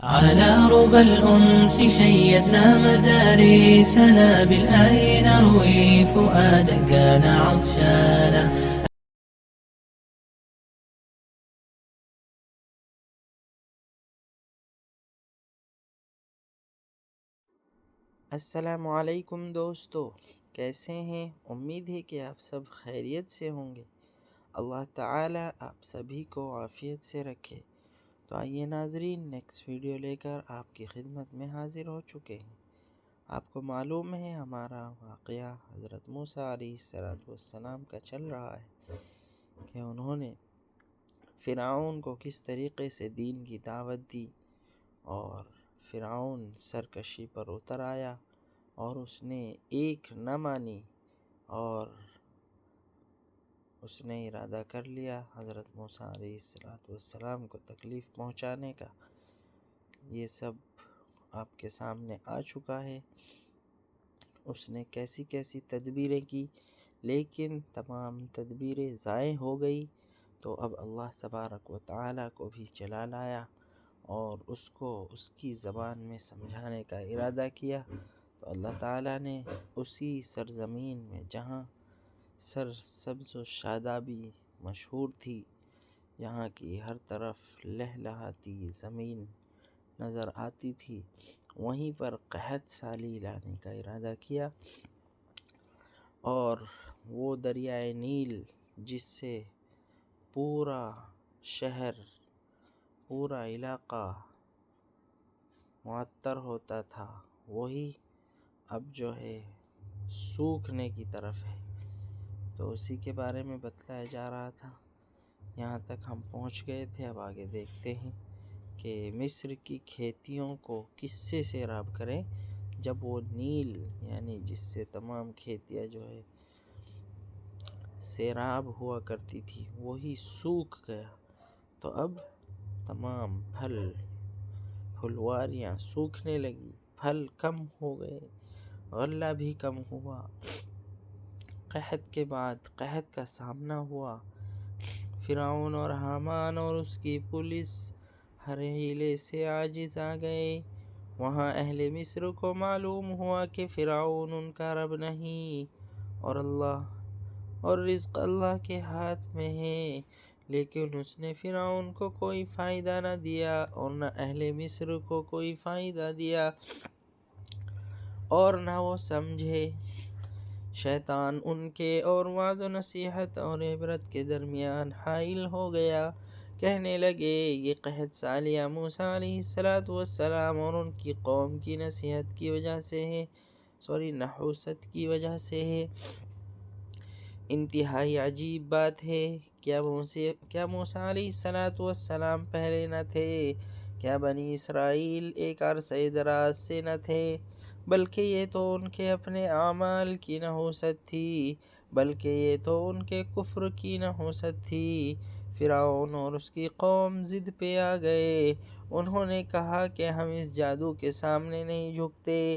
على ربى الأنس شيدنا مدارسنا بالآي نروي فؤادا كان عطشانا. السلام علیکم دوستو، کیسے ہیں؟ امید ہے کہ آپ سب خیریت سے ہوں گے۔ اللہ تعالیٰ آپ سبھی کو عافیت سے رکھے۔ تو آئیے ناظرین، نیکسٹ ویڈیو لے کر آپ کی خدمت میں حاضر ہو چکے ہیں۔ آپ کو معلوم ہے ہمارا واقعہ حضرت موسیٰ علیہ السلام کا چل رہا ہے کہ انہوں نے فرعون کو کس طریقے سے دین کی دعوت دی، اور فرعون سرکشی پر اتر آیا اور اس نے ایک نہ مانی، اور اس نے ارادہ کر لیا حضرت موسیٰ علیہ السلام کو تکلیف پہنچانے کا۔ یہ سب آپ کے سامنے آ چکا ہے، اس نے کیسی کیسی تدبیریں کی، لیکن تمام تدبیریں ضائع ہو گئی۔ تو اب اللہ تبارک و تعالیٰ کو بھی چلا لایا اور اس کو اس کی زبان میں سمجھانے کا ارادہ کیا۔ تو اللہ تعالیٰ نے اسی سرزمین میں جہاں سرسبز و شادابی مشہور تھی، جہاں کی ہر طرف لہلہاتی زمین نظر آتی تھی، وہیں پر قحط سالی لانے کا ارادہ کیا، اور وہ دریائے نیل جس سے پورا شہر، پورا علاقہ معطر ہوتا تھا، وہی اب جو ہے سوکھنے کی طرف ہے۔ تو اسی کے بارے میں بتلایا جا رہا تھا، یہاں تک ہم پہنچ گئے تھے۔ اب آگے دیکھتے ہیں کہ مصر کی کھیتیوں کو کس سے سیراب کریں، جب وہ نیل یعنی جس سے تمام کھیتیاں جو ہے سیراب ہوا کرتی تھی وہی سوکھ گیا۔ تو اب تمام پھلواریاں سوکھنے لگی، پھل کم ہو گئے، غلہ بھی کم ہوا۔ قحط کے بعد قحط کا سامنا ہوا۔ فرعون اور حامان اور اس کی پولیس ہر حیلے سے عاجز آ گئے۔ وہاں اہل مصر کو معلوم ہوا کہ فرعون ان کا رب نہیں، اور رزق اللہ کے ہاتھ میں ہے، لیکن اس نے فرعون کو کوئی فائدہ نہ دیا اور نہ اہل مصر کو کوئی فائدہ دیا، اور نہ وہ سمجھے۔ شیطان ان کے اور وعظ و نصیحت اور عبرت کے درمیان حائل ہو گیا۔ کہنے لگے یہ قحط سالیہ موسیٰ علیہ السلام اور ان کی قوم کی نصیحت کی وجہ سے ہے، نحوست کی وجہ سے ہے۔ انتہائی عجیب بات ہے، کیا موسیٰ علیہ السلام پہلے نہ تھے؟ کیا بنی اسرائیل ایک عرصہ دراز سے نہ تھے؟ بلکہ یہ تو ان کے اپنے اعمال کی نحوست تھی، بلکہ یہ تو ان کے کفر کی نحوست تھی۔ فرعون اور اس کی قوم ضد پہ آ گئے۔ انہوں نے کہا کہ ہم اس جادو کے سامنے نہیں جھکتے،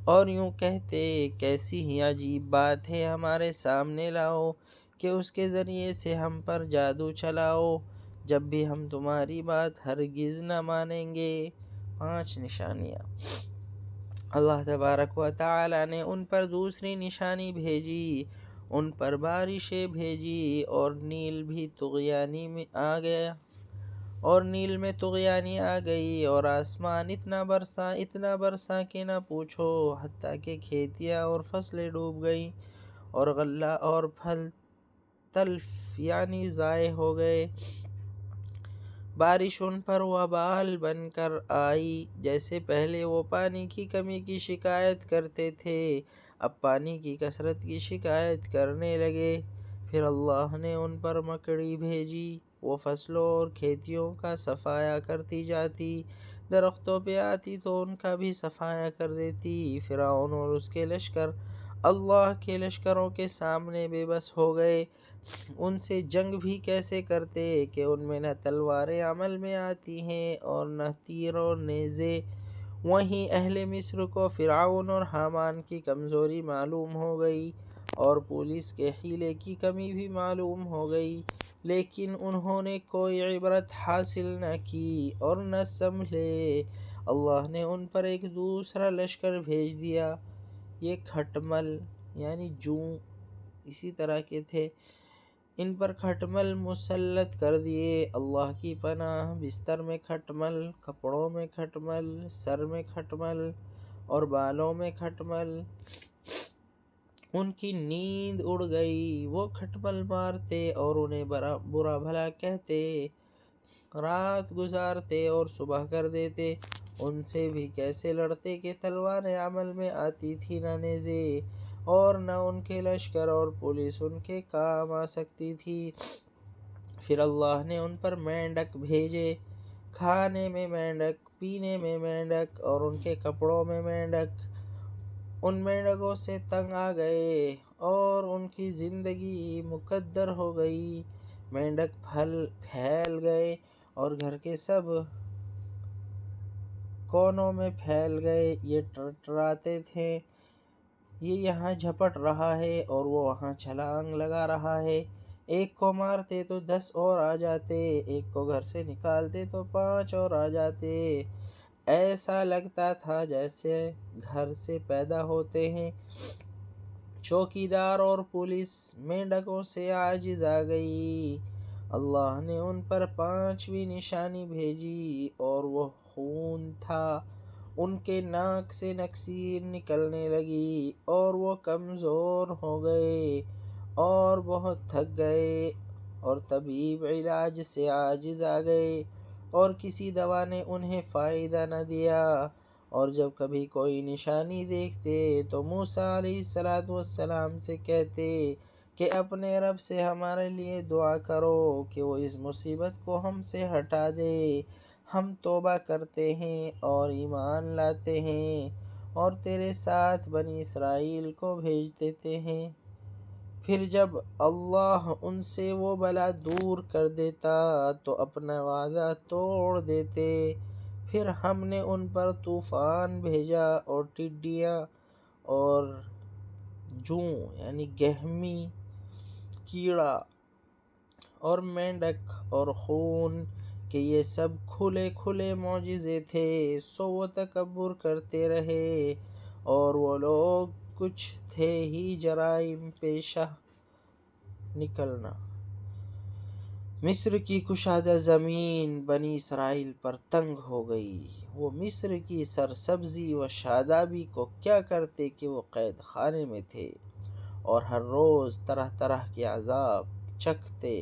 اور یوں کہتے کیسی ہی عجیب بات ہے، ہمارے سامنے لاؤ کہ اس کے ذریعے سے ہم پر جادو چلاؤ، جب بھی ہم تمہاری بات ہرگز نہ مانیں گے۔ 5 نشانیاں۔ اللہ تبارک و تعالی نے ان پر دوسری نشانی بھیجی، ان پر بارشیں بھیجی، اور نیل بھی طغیانی میں آ گیا، اور نیل میں طغیانی آ گئی، اور آسمان اتنا برسا کہ نہ پوچھو، حتیٰ کہ کھیتیاں اور فصلیں ڈوب گئیں، اور غلہ اور پھل تلف یعنی ضائع ہو گئے۔ بارش ان پر وبال بن کر آئی، جیسے پہلے وہ پانی کی کمی کی شکایت کرتے تھے، اب پانی کی کثرت کی شکایت کرنے لگے۔ پھر اللہ نے ان پر مکڑی بھیجی، وہ فصلوں اور کھیتیوں کا صفایا کرتی جاتی، درختوں پہ آتی تو ان کا بھی صفایا کر دیتی۔ فرعون اور اس کے لشکر اللہ کے لشکروں کے سامنے بے بس ہو گئے۔ ان سے جنگ بھی کیسے کرتے کہ ان میں نہ تلواریں عمل میں آتی ہیں اور نہ تیر اور نیزے۔ وہیں اہل مصر کو فرعون اور حامان کی کمزوری معلوم ہو گئی، اور پولیس کے حیلے کی کمی بھی معلوم ہو گئی۔ لیکن انہوں نے کوئی عبرت حاصل نہ کی اور نہ سنبھلے۔ اللہ نے ان پر ایک دوسرا لشکر بھیج دیا۔ یہ کھٹمل یعنی جوں اسی طرح کے تھے، ان پر کھٹمل مسلط کر دیے۔ اللہ کی پناہ! بستر میں کھٹمل، کپڑوں میں کھٹمل، سر میں کھٹمل اور بالوں میں کھٹمل۔ ان کی نیند اڑ گئی۔ وہ کھٹمل مارتے اور انہیں برا بھلا کہتے، رات گزارتے اور صبح کر دیتے۔ ان سے بھی کیسے لڑتے کہ تلواریں عمل میں آتی تھی نہ نیزے، اور نہ ان کے لشکر اور پولیس ان کے کام آ سکتی تھی۔ پھر اللہ نے ان پر مینڈک بھیجے، کھانے میں مینڈک، پینے میں مینڈک اور ان کے کپڑوں میں مینڈک۔ ان مینڈکوں سے تنگ آ گئے اور ان کی زندگی مقدر ہو گئی۔ مینڈک پھیل گئے اور گھر کے سب کونوں میں پھیل گئے۔ یہ ٹرٹراتے تھے، یہ یہاں جھپٹ رہا ہے اور وہ وہاں چھلانگ لگا رہا ہے۔ ایک کو مارتے تو 10 اور آ جاتے، ایک کو گھر سے نکالتے تو 5 اور آ جاتے۔ ایسا لگتا تھا جیسے گھر سے پیدا ہوتے ہیں۔ چوکیدار اور پولیس مینڈکوں سے عاجز آ گئی۔ اللہ نے ان پر 5ویں نشانی بھیجی اور وہ خون تھا۔ ان کے ناک سے نکسیر نکلنے لگی اور وہ کمزور ہو گئے اور بہت تھک گئے، اور طبیب علاج سے عاجز آ گئے اور کسی دوا نے انہیں فائدہ نہ دیا۔ اور جب کبھی کوئی نشانی دیکھتے تو موسیٰ علیہ السلام سے کہتے کہ اپنے رب سے ہمارے لیے دعا کرو کہ وہ اس مصیبت کو ہم سے ہٹا دے۔ ہم توبہ کرتے ہیں اور ایمان لاتے ہیں اور تیرے ساتھ بنی اسرائیل کو بھیج دیتے ہیں۔ پھر جب اللہ ان سے وہ بلا دور کر دیتا تو اپنا وعدہ توڑ دیتے۔ پھر ہم نے ان پر طوفان بھیجا اور ٹڈیاں اور جوں یعنی گہمی، کیڑا اور مینڈک اور خون کہ یہ سب کھلے کھلے معجزے تھے۔ سو وہ تکبر کرتے رہے اور وہ لوگ کچھ تھے ہی جرائم پیشہ نکلنا۔ مصر کی کشادہ زمین بنی اسرائیل پر تنگ ہو گئی۔ وہ مصر کی سرسبزی و شادابی کو کیا کرتے کہ وہ قید خانے میں تھے، اور ہر روز طرح طرح کے عذاب چکھتے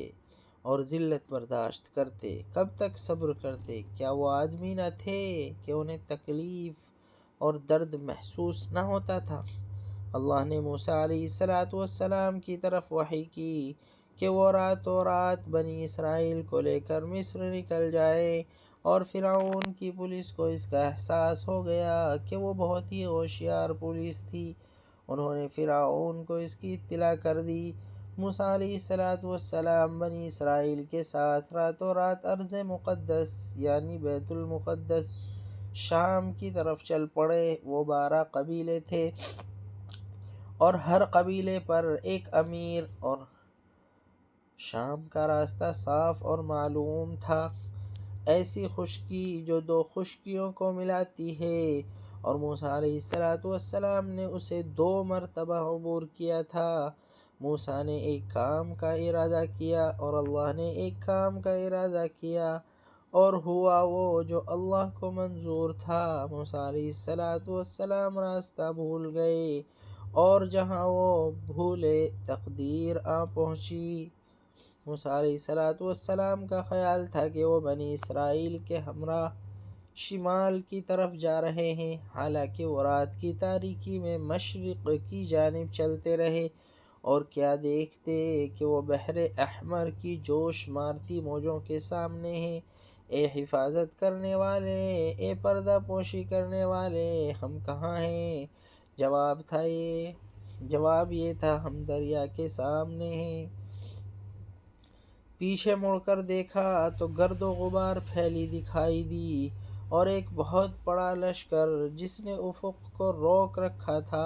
اور ذلت برداشت کرتے۔ کب تک صبر کرتے؟ کیا وہ آدمی نہ تھے کہ انہیں تکلیف اور درد محسوس نہ ہوتا تھا؟ اللہ نے موسیٰ علیہ السلام کی طرف وحی کی کہ وہ راتوں رات بنی اسرائیل کو لے کر مصر نکل جائے، اور فرعون کی پولیس کو اس کا احساس ہو گیا کہ وہ بہت ہی ہوشیار پولیس تھی۔ انہوں نے فرعون کو اس کی اطلاع کر دی۔ موسیٰ علیہ السلام بنی اسرائیل کے ساتھ راتوں رات ارض مقدس یعنی بیت المقدس شام کی طرف چل پڑے۔ وہ 12 قبیلے تھے اور ہر قبیلے پر ایک امیر، اور شام کا راستہ صاف اور معلوم تھا، ایسی خشکی جو 2 خشکیوں کو ملاتی ہے، اور موسیٰ علیہ السلام نے اسے 2 مرتبہ عبور کیا تھا۔ موسیٰ نے ایک کام کا ارادہ کیا اور اللہ نے ایک کام کا ارادہ کیا، اور ہوا وہ جو اللہ کو منظور تھا۔ موسیٰ علیہ السلام راستہ بھول گئے، اور جہاں وہ بھولے تقدیر آ پہنچی۔ موسیٰ علیہ السلام کا خیال تھا کہ وہ بنی اسرائیل کے ہمراہ شمال کی طرف جا رہے ہیں، حالانکہ وہ رات کی تاریکی میں مشرق کی جانب چلتے رہے، اور کیا دیکھتے کہ وہ بحر احمر کی جوش مارتی موجوں کے سامنے ہیں۔ اے حفاظت کرنے والے، اے پردہ پوشی کرنے والے، ہم کہاں ہیں؟ جواب یہ تھا، ہم دریا کے سامنے ہیں۔ پیچھے مڑ کر دیکھا تو گرد و غبار پھیلی دکھائی دی، اور ایک بہت بڑا لشکر جس نے افق کو روک رکھا تھا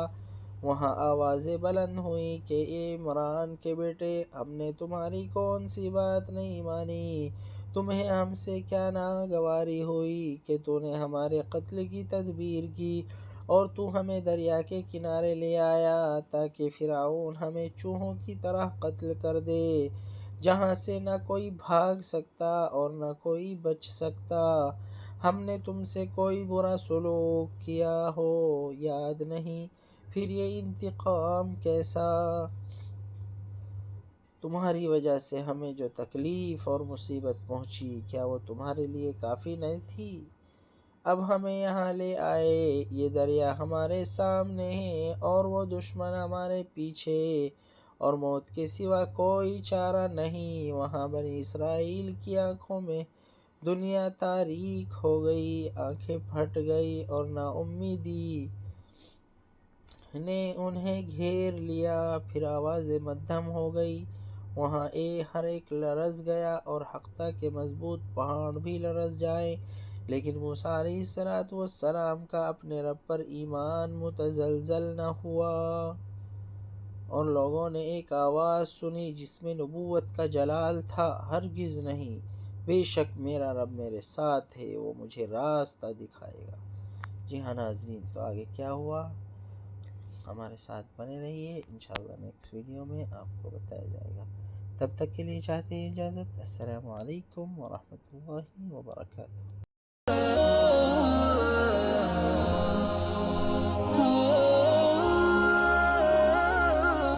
وہاں آوازیں بلند ہوئیں کہ اے عمران کے بیٹے، ہم نے تمہاری کون سی بات نہیں مانی؟ تمہیں ہم سے کیا ناگواری ہوئی کہ تو نے ہمارے قتل کی تدبیر کی اور تو ہمیں دریا کے کنارے لے آیا تاکہ فرعون ہمیں چوہوں کی طرح قتل کر دے، جہاں سے نہ کوئی بھاگ سکتا اور نہ کوئی بچ سکتا۔ ہم نے تم سے کوئی برا سلوک کیا ہو یاد نہیں؟ پھر یہ انتقام کیسا؟ تمہاری وجہ سے ہمیں جو تکلیف اور مصیبت پہنچی، کیا وہ تمہارے لیے کافی نہیں تھی؟ اب ہمیں یہاں لے آئے، یہ دریا ہمارے سامنے ہے اور وہ دشمن ہمارے پیچھے، اور موت کے سوا کوئی چارہ نہیں۔ وہاں بنی اسرائیل کی آنکھوں میں دنیا تاریک ہو گئی، آنکھیں پھٹ گئی اور نا امیدی نے انہیں گھیر لیا۔ پھر آوازیں مدھم ہو گئی، وہاں ہر ایک لرز گیا اور حق تھا کہ مضبوط پہاڑ بھی لرز جائیں، لیکن موسیٰ علیہ السلام کا اپنے رب پر ایمان متزلزل نہ ہوا۔ اور لوگوں نے ایک آواز سنی جس میں نبوت کا جلال تھا، ہرگز نہیں، بے شک میرا رب میرے ساتھ ہے، وہ مجھے راستہ دکھائے گا۔ جی ہاں ناظرین، تو آگے کیا ہوا ہمارے ساتھ بنے رہیے، انشاءاللہ نیکسٹ ویڈیو میں آپ کو بتایا جائے گا۔ تب تک کے لیے چاہتے ہیں اجازت۔ السلام علیکم ورحمۃ اللہ وبرکاتہ۔